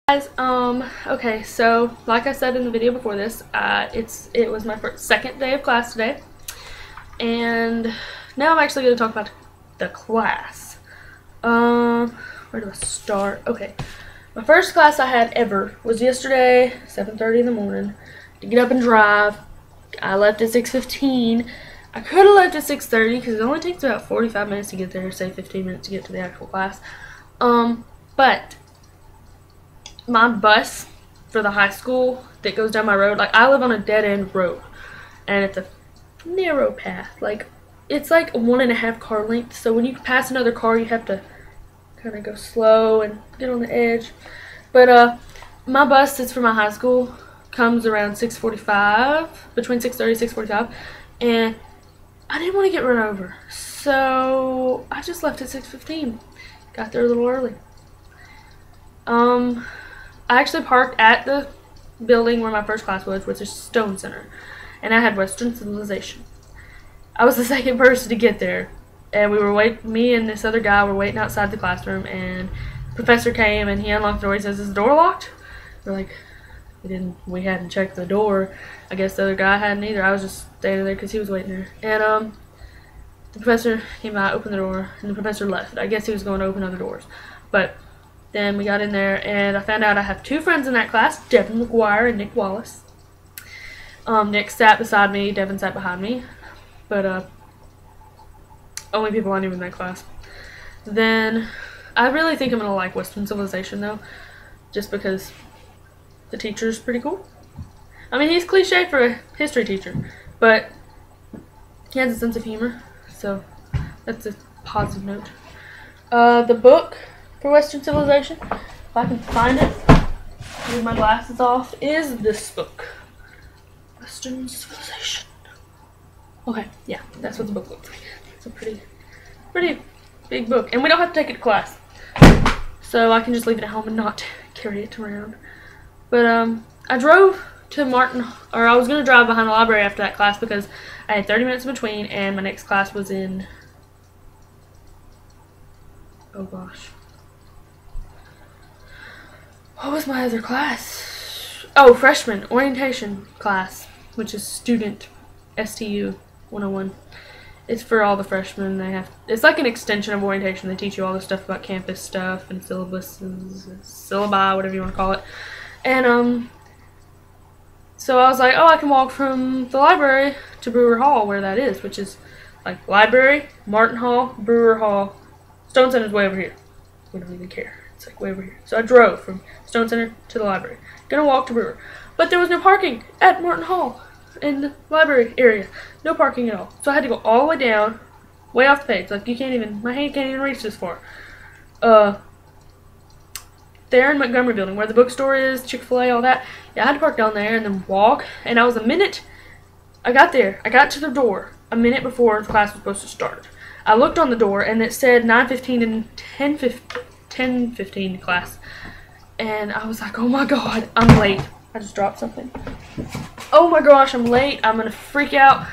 Guys, okay, so like I said in the video before this, it was my second day of class today, and now I'm actually going to talk about the class. Where do I start? Okay, my first class I had ever was yesterday, 7:30 in the morning, to get up and drive. I left at 6:15. I could have left at 6:30 because it only takes about 45 minutes to get there, say 15 minutes to get to the actual class. But my bus for the high school that goes down my road, like I live on a dead-end road, and it's a narrow path. Like it's like 1.5 car length. So when you pass another car, you have to kind of go slow and get on the edge. But my bus that's for my high school comes around 6:45, between 6:30 and 6:45, and I didn't want to get run over, so I just left at 6:15. Got there a little early. I actually parked at the building where my first class was, which is Stone Center, and I had Western Civilization. I was the second person to get there, and me and this other guy were waiting outside the classroom, and the professor came and he unlocked the door. He says, "Is the door locked?" We're like, we hadn't checked the door. I guess the other guy hadn't either. I was just standing there because he was waiting there, and the professor came out, opened the door, and the professor left. I guess he was going to open other doors, but then we got in there, and I found out I have two friends in that class, Devin McGuire and Nick Wallace. Nick sat beside me, Devin sat behind me, but only people I knew in that class. Then I really think I'm going to like Western Civilization, though, just because the teacher's pretty cool. I mean, he's cliche for a history teacher, but he has a sense of humor, so that's a positive note. The book for Western Civilization, if I can find it with my glasses off, is this book, Western Civilization. Okay, yeah, that's what the book looks like. It's a pretty big book, and we don't have to take it to class, so I can just leave it at home and not carry it around. But I drove to I was gonna drive behind the library after that class because I had 30 minutes in between, and my next class was in, oh gosh, what was my other class? Oh, freshman orientation class, which is student STU 101. It's for all the freshmen. It's like an extension of orientation. They teach you all the stuff about campus stuff and syllabuses, syllabi, whatever you want to call it. And so I was like, oh, I can walk from the library to Brewer Hall, where that is, which is like library, Martin Hall, Brewer Hall. Stone Center's way over here. We don't even care. It's like way over here. So I drove from Stone Center to the library. Gonna walk to Brewer. But there was no parking at Martin Hall in the library area. No parking at all. So I had to go all the way down, way off the page. Like my hand can't even reach this far. There in Montgomery Building, where the bookstore is, Chick-fil-A, all that. Yeah, I had to park down there and then walk. And I got there. I got to the door a minute before the class was supposed to start. I looked on the door and it said 9:15 and 10:15 class. And I was like, oh my god, I'm late. I just dropped something. Oh my gosh, I'm late. I'm gonna freak out.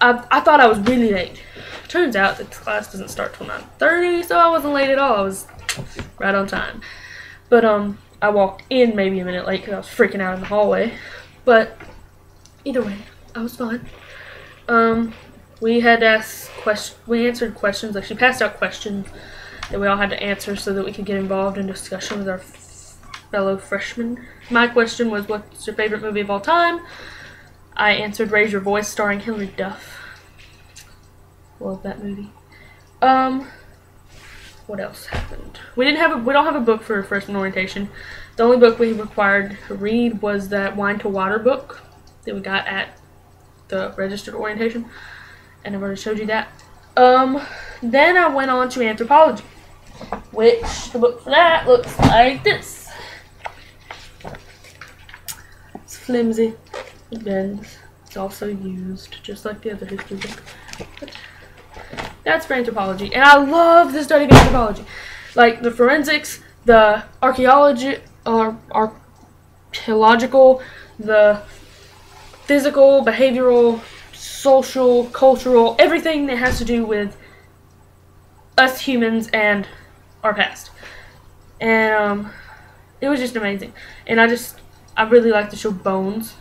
I thought I was really late. Turns out that the class doesn't start till 9:30, so I wasn't late at all. I was right on time. But I walked in maybe a minute late because I was freaking out in the hallway. But either way, I was fine. We had asked we answered questions. Like, she passed out questions that we all had to answer so that we could get involved in discussion with our fellow freshmen. My question was, what's your favorite movie of all time? I answered Raise Your Voice, starring Hilary Duff. Love that movie. What else happened? We don't have a book for freshman orientation. The only book we required to read was that Wine to Water book that we got at the registered orientation, and I've already showed you that. Then I went on to anthropology, which the book for that looks like this. It's flimsy. It bends. It's also used, just like the other history book. But that's for anthropology, and I love the study of anthropology, like the forensics, the archaeological, the physical, behavioral, social, cultural, everything that has to do with us humans and our past. And It was just amazing. And I really like the show Bones.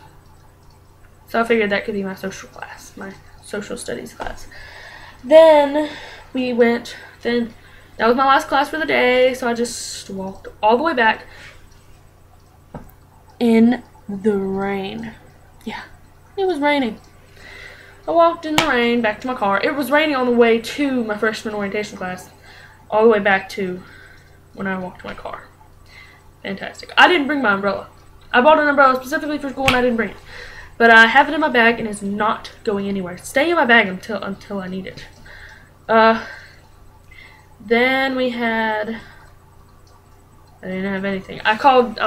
So I figured that could be my social class, my social studies class. Then that was my last class for the day, so I just walked all the way back in the rain. Yeah, it was raining. I walked in the rain back to my car. It was raining on the way to my freshman orientation class, all the way back to when I walked to my car. Fantastic. I didn't bring my umbrella. I bought an umbrella specifically for school and I didn't bring it. But I have it in my bag and it's not going anywhere. It's staying in my bag until I need it. Then we had... I didn't have anything. I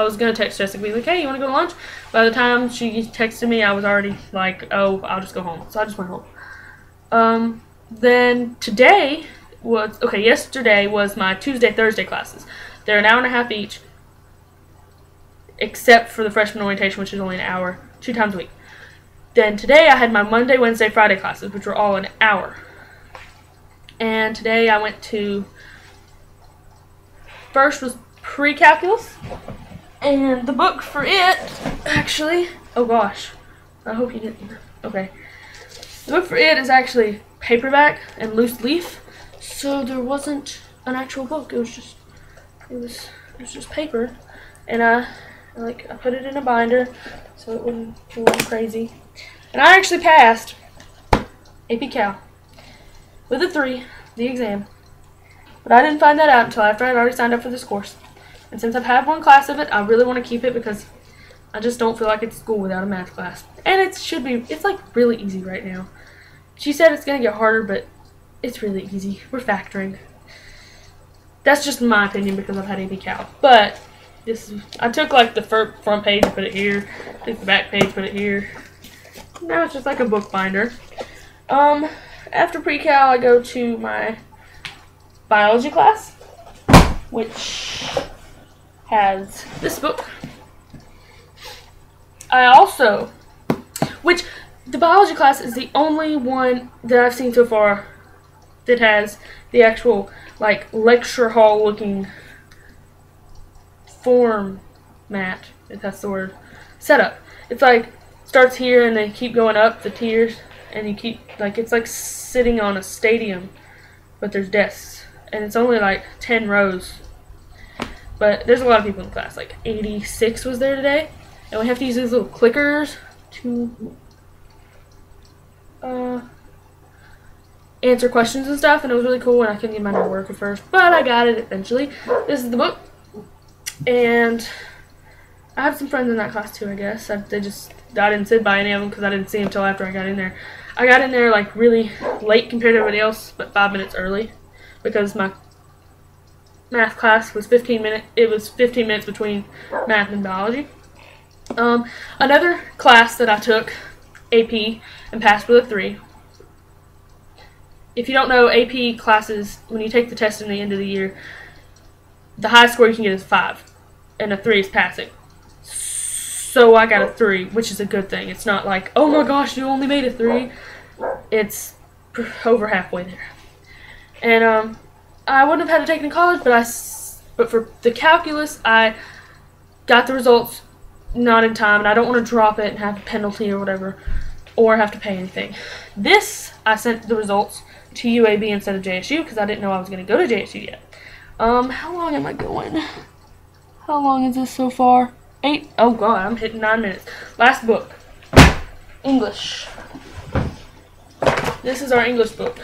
was going to text Jessica, be like, hey, you want to go to lunch? By the time she texted me, I was already like, oh, I'll just go home. So I just went home. Then today yesterday was my Tuesday, Thursday classes. They're an hour and a half each, except for the freshman orientation, which is only an hour, 2 times a week. Then today I had my Monday, Wednesday, Friday classes, which were all an hour. And today I went to, first was pre-calculus, and the book for it, actually, oh gosh, I hope you didn't, okay. The book for it is actually paperback and loose leaf, so there wasn't an actual book, it was just paper, and I put it in a binder so it wasn't crazy. And I actually passed AP Cal with a 3, the exam. But I didn't find that out until after I'd already signed up for this course. And since I've had 1 class of it, I really want to keep it because I just don't feel like it's school without a math class. And it's like really easy right now. She said it's going to get harder, but it's really easy. We're factoring. That's just my opinion because I've had AP Cal. But I took like the front page and put it here. Took the back page, put it here. Now it's just like a book binder. After pre-cal, I go to my biology class, which has this book. The biology class is the only one that I've seen so far that has the actual, like, lecture hall looking format, if that's the word, setup. It's like, starts here and they keep going up the tiers, and you keep, like, it's like sitting on a stadium, but there's desks, and it's only like 10 rows. But there's a lot of people in the class, like 86 was there today, and we have to use these little clickers to answer questions and stuff, and it was really cool, and I couldn't get my network at first, but I got it eventually. This is the book, and I have some friends in that class too, I guess. I didn't sit by any of them because I didn't see them until after I got in there. I got in there like really late compared to everybody else, but 5 minutes early, because my math class was 15 minutes. It was 15 minutes between math and biology. Another class that I took, AP, and passed with a 3. If you don't know, AP classes, when you take the test in the end of the year, the highest score you can get is 5, and a 3 is passing. So I got a 3, which is a good thing. It's not like, oh my gosh, you only made a 3. It's over halfway there. And I wouldn't have had to take it in college, but for the calculus, I got the results not in time, and I don't want to drop it and have a penalty or whatever, or have to pay anything. This, I sent the results to UAB instead of JSU because I didn't know I was going to go to JSU yet. How long am I going? How long is this so far? 8? Oh god, I'm hitting 9 minutes. Last book. English. This is our English book.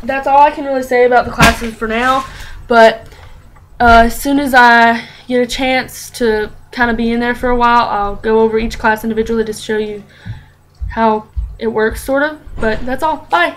That's all I can really say about the classes for now, but as soon as I get a chance to kind of be in there for a while, I'll go over each class individually to show you how it works, sort of. But that's all. Bye!